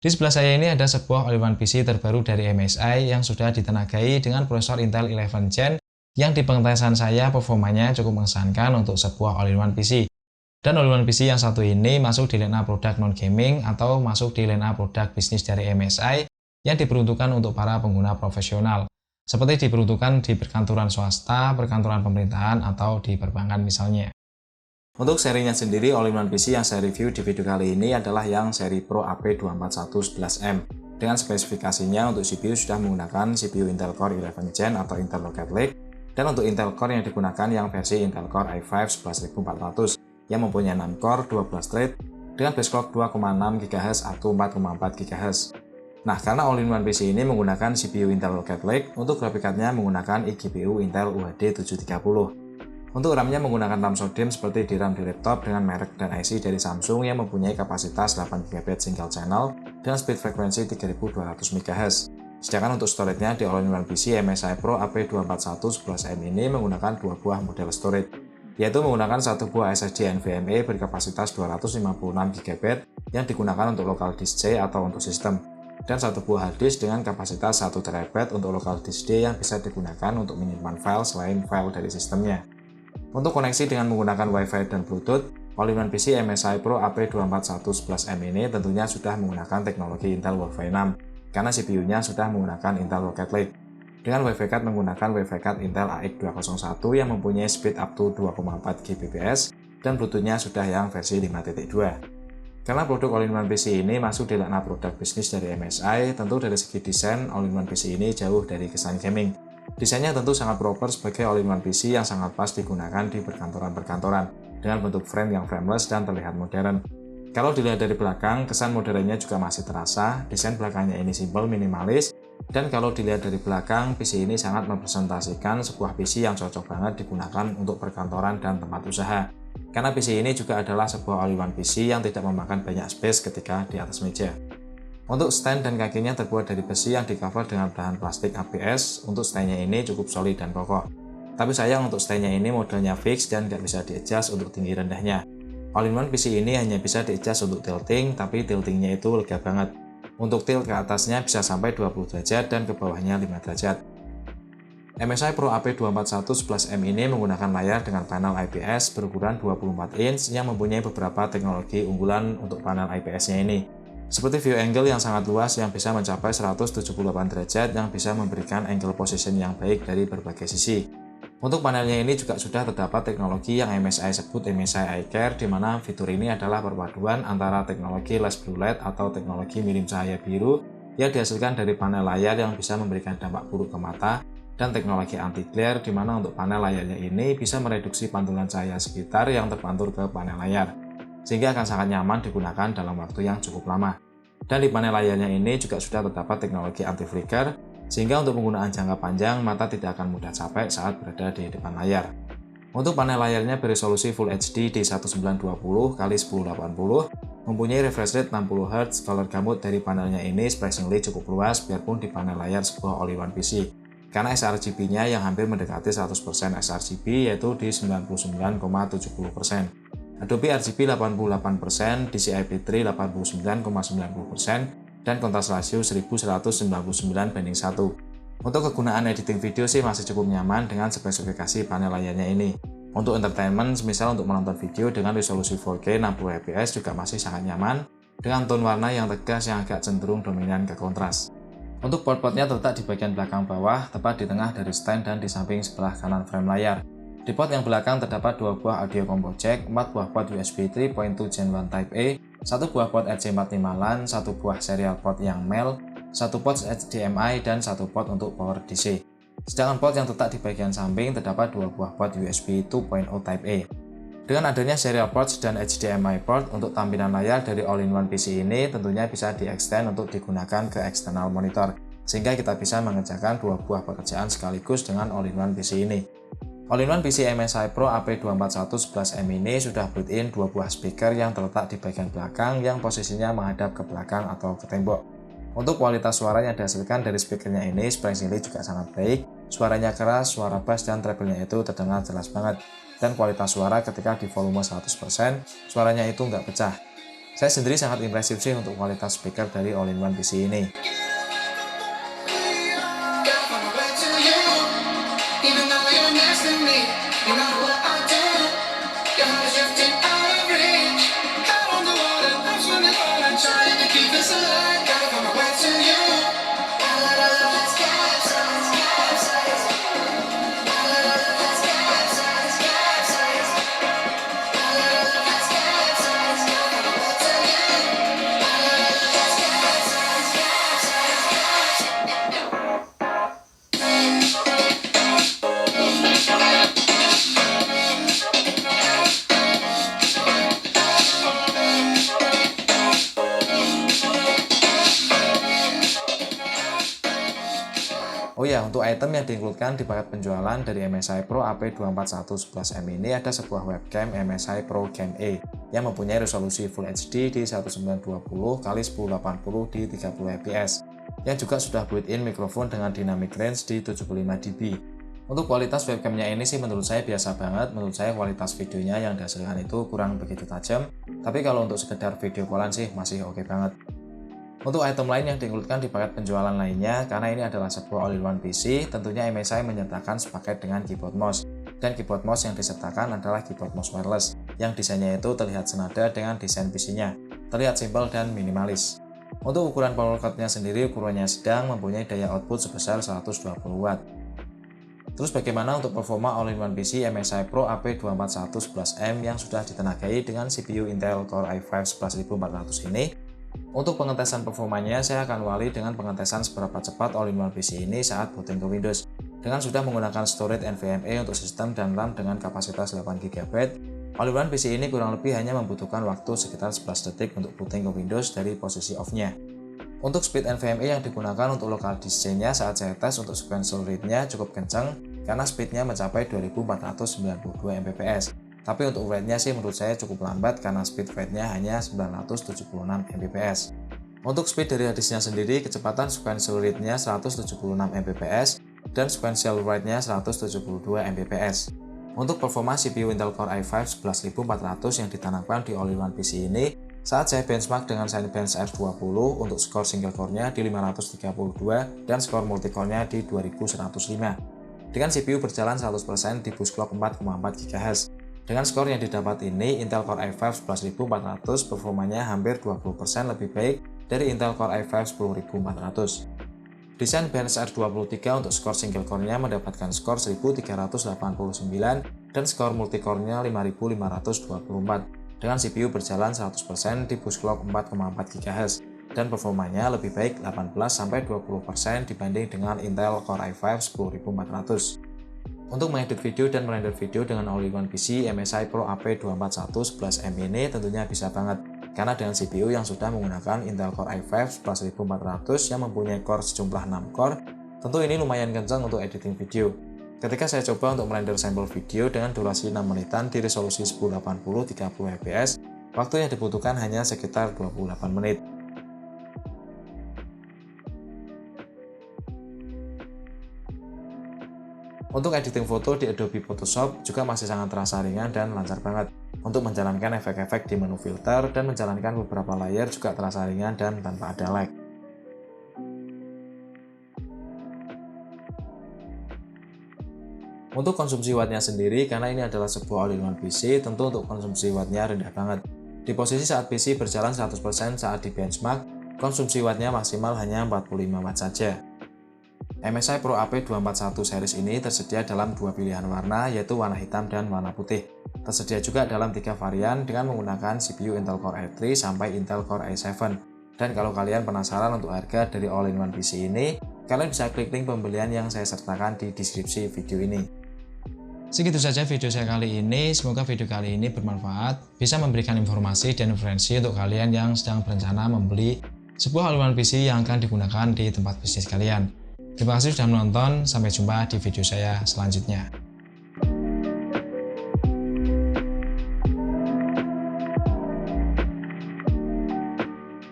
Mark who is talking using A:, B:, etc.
A: Di sebelah saya ini ada sebuah all-in-one PC terbaru dari MSI yang sudah ditenagai dengan prosesor Intel 11 Gen yang di pengetesan saya performanya cukup mengesankan untuk sebuah all-in-one PC. Dan all-in-one PC yang satu ini masuk di line up produk non-gaming atau masuk di line up produk bisnis dari MSI yang diperuntukkan untuk para pengguna profesional, seperti diperuntukkan di perkantoran swasta, perkantoran pemerintahan, atau di perbankan misalnya. Untuk serinya sendiri, all-in-one PC yang saya review di video kali ini adalah yang seri Pro AP24111M. Dengan spesifikasinya untuk CPU sudah menggunakan CPU Intel Core 11 Gen atau Intel Rocket Lake, dan untuk Intel Core yang digunakan yang versi Intel Core i5 11400 yang mempunyai 6 core 12 thread dengan base clock 2,6 GHz atau 4,4 GHz. Nah, karena all-in-one PC ini menggunakan CPU Intel Rocket Lake, untuk grafik card-nya menggunakan eGPU Intel UHD 730. Untuk RAM-nya menggunakan RAM SODIMM seperti di RAM di laptop dengan merek dan IC dari Samsung yang mempunyai kapasitas 8GB single channel dengan speed frekuensi 3200 MHz. Sedangkan untuk storage-nya di all-in-one PC MSI Pro AP24111M ini menggunakan dua buah model storage, yaitu menggunakan satu buah SSD NVMe berkapasitas 256GB yang digunakan untuk local disk C atau untuk sistem, dan satu buah hard disk dengan kapasitas 1TB untuk local disk D yang bisa digunakan untuk menyimpan file selain file dari sistemnya. Untuk koneksi dengan menggunakan Wi-Fi dan Bluetooth, all-in-one PC MSI Pro AP24111M ini tentunya sudah menggunakan teknologi Intel Wi-Fi 6, karena CPU-nya sudah menggunakan Intel Rocket Lake. Dengan Wi-Fi card menggunakan Wi-Fi card Intel AX201 yang mempunyai speed up to 2,4 Gbps, dan Bluetooth-nya sudah yang versi 5.2. Karena produk all-in-one PC ini masuk di line up produk bisnis dari MSI, tentu dari segi desain all-in-one PC ini jauh dari kesan gaming. Desainnya tentu sangat proper sebagai all-in-one PC yang sangat pas digunakan di perkantoran-perkantoran dengan bentuk frame yang frameless dan terlihat modern. Kalau dilihat dari belakang, kesan modernnya juga masih terasa, desain belakangnya ini simpel minimalis, dan kalau dilihat dari belakang, PC ini sangat merepresentasikan sebuah PC yang cocok banget digunakan untuk perkantoran dan tempat usaha. Karena PC ini juga adalah sebuah all-in-one PC yang tidak memakan banyak space ketika di atas meja. Untuk stand dan kakinya terbuat dari besi yang di-cover dengan bahan plastik ABS. Untuk standnya ini cukup solid dan kokoh. Tapi sayang untuk standnya ini modelnya fix dan nggak bisa di-adjust untuk tinggi rendahnya. All-in-one PC ini hanya bisa di-adjust untuk tilting, tapi tiltingnya itu lega banget. Untuk tilt ke atasnya bisa sampai 20 derajat dan ke bawahnya 5 derajat. MSI Pro AP24111M ini menggunakan layar dengan panel IPS berukuran 24 inch yang mempunyai beberapa teknologi unggulan untuk panel IPS-nya ini. Seperti view angle yang sangat luas yang bisa mencapai 178 derajat yang bisa memberikan angle position yang baik dari berbagai sisi. Untuk panelnya ini juga sudah terdapat teknologi yang MSI sebut MSI Eye Care, di mana fitur ini adalah perpaduan antara teknologi less blue light atau teknologi minim cahaya biru yang dihasilkan dari panel layar yang bisa memberikan dampak buruk ke mata, dan teknologi anti glare, di mana untuk panel layarnya ini bisa mereduksi pantulan cahaya sekitar yang terpantul ke panel layar, sehingga akan sangat nyaman digunakan dalam waktu yang cukup lama. Dan di panel layarnya ini juga sudah terdapat teknologi anti-flicker, sehingga untuk penggunaan jangka panjang mata tidak akan mudah capek saat berada di depan layar. Untuk panel layarnya beresolusi Full HD di 1920x1080, mempunyai refresh rate 60Hz, color gamut dari panelnya ini surprisingly cukup luas biarpun di panel layar sebuah all-in-one PC. Karena sRGB-nya yang hampir mendekati 100% sRGB yaitu di 99,70%. Adobe RGB 88%, DCI-P3 89,90%, dan kontras rasio 1199:1. Untuk kegunaan editing video sih masih cukup nyaman dengan spesifikasi panel layarnya ini. Untuk entertainment, misal untuk menonton video dengan resolusi 4K 60fps juga masih sangat nyaman, dengan tone warna yang tegas yang agak cenderung dominan ke kontras. Untuk port-portnya terletak di bagian belakang bawah, tepat di tengah dari stand dan di samping sebelah kanan frame layar. Di port yang belakang terdapat dua buah audio combo jack, 4 buah port USB 3.2 Gen 1 Type A, satu buah port RJ45 LAN, satu buah serial port yang MEL, satu port HDMI, dan satu port untuk power DC. Sedangkan port yang terletak di bagian samping terdapat dua buah port USB 2.0 Type A. Dengan adanya serial ports dan HDMI port untuk tampilan layar dari all-in-one PC ini tentunya bisa di-extend untuk digunakan ke external monitor, sehingga kita bisa mengerjakan dua buah pekerjaan sekaligus dengan all-in-one PC ini. All-in-one PC MSI Pro AP24111M ini sudah built-in dua buah speaker yang terletak di bagian belakang yang posisinya menghadap ke belakang atau ke tembok. Untuk kualitas suara yang dihasilkan dari speakernya ini surprisingly juga sangat baik. Suaranya keras, suara bass dan treble-nya itu terdengar jelas banget. Dan kualitas suara ketika di volume 100%, suaranya itu nggak pecah. Saya sendiri sangat impresif sih untuk kualitas speaker dari all-in-one PC ini. Oh ya, untuk item yang diinkludkan di paket penjualan dari MSI Pro AP24111M ini ada sebuah webcam MSI Pro Cam A yang mempunyai resolusi Full HD di 1920x1080 di 30 fps, yang juga sudah built-in mikrofon dengan dynamic range di 75 dB. Untuk kualitas webcamnya ini sih menurut saya biasa banget. Menurut saya kualitas videonya yang dihasilkan itu kurang begitu tajam, tapi kalau untuk sekedar video callan sih masih oke banget. Untuk item lain yang diinkludkan di paket penjualan lainnya, karena ini adalah sebuah all-in-one PC, tentunya MSI menyertakan sepaket dengan keyboard mouse. Dan keyboard mouse yang disertakan adalah keyboard mouse wireless, yang desainnya itu terlihat senada dengan desain PC-nya, terlihat simpel dan minimalis. Untuk ukuran power cord-nya sendiri, ukurannya sedang, mempunyai daya output sebesar 120 Watt. Terus bagaimana untuk performa all-in-one PC MSI Pro AP24111M yang sudah ditenagai dengan CPU Intel Core i5 11400 ini? Untuk pengetesan performanya, saya akan wali dengan pengetesan seberapa cepat all-in-one PC ini saat booting ke Windows. Dengan sudah menggunakan storage NVMe untuk sistem dan RAM dengan kapasitas 8GB, all-in-one PC ini kurang lebih hanya membutuhkan waktu sekitar 11 detik untuk booting ke Windows dari posisi off-nya. Untuk speed NVMe yang digunakan untuk local disk-nya saat saya tes untuk sequential read-nya cukup kencang karena speednya mencapai 2492 Mbps. Tapi untuk write-nya sih menurut saya cukup lambat karena speed write-nya hanya 976 Mbps. Untuk speed dari disknya sendiri, kecepatan sequential read-nya 176 Mbps dan sequential write-nya 172 Mbps. Untuk performa CPU Intel Core i5 11400 yang ditanamkan di all-in-one PC ini, saat saya benchmark dengan Cinebench R20 untuk skor single core-nya di 532 dan skor multicore-nya di 2105. Dengan CPU berjalan 100% di boost clock 4,4 GHz. Dengan skor yang didapat ini, Intel Core i5 11400 performanya hampir 20% lebih baik dari Intel Core i5 10400. Desain Bench R23 untuk skor single core-nya mendapatkan skor 1389 dan skor multicore-nya 5524 dengan CPU berjalan 100% di boost clock 4,4 GHz dan performanya lebih baik 18-20% dibanding dengan Intel Core i5 10400. Untuk mengedit video dan merender video dengan all-in-one PC MSI Pro AP24111M ini tentunya bisa banget, karena dengan CPU yang sudah menggunakan Intel Core i5 11400 yang mempunyai core sejumlah 6 core, tentu ini lumayan kencang untuk editing video. Ketika saya coba untuk merender sampel video dengan durasi 6 menitan di resolusi 1080 30 fps, waktu yang dibutuhkan hanya sekitar 28 menit. Untuk editing foto di Adobe Photoshop juga masih sangat terasa ringan dan lancar banget. Untuk menjalankan efek-efek di menu filter dan menjalankan beberapa layer juga terasa ringan dan tanpa ada lag. Untuk konsumsi wattnya sendiri, karena ini adalah sebuah all-in-one PC, tentu untuk konsumsi wattnya rendah banget. Di posisi saat PC berjalan 100% saat di benchmark, konsumsi wattnya maksimal hanya 45 Watt saja. MSI Pro AP241 series ini tersedia dalam dua pilihan warna, yaitu warna hitam dan warna putih. Tersedia juga dalam 3 varian dengan menggunakan CPU Intel Core i3 sampai Intel Core i7. Dan kalau kalian penasaran untuk harga dari all-in-one PC ini, kalian bisa klik link pembelian yang saya sertakan di deskripsi video ini. Segitu saja video saya kali ini, semoga video kali ini bermanfaat, bisa memberikan informasi dan referensi untuk kalian yang sedang berencana membeli sebuah all-in-one PC yang akan digunakan di tempat bisnis kalian. Terima kasih sudah menonton, sampai jumpa di video saya selanjutnya.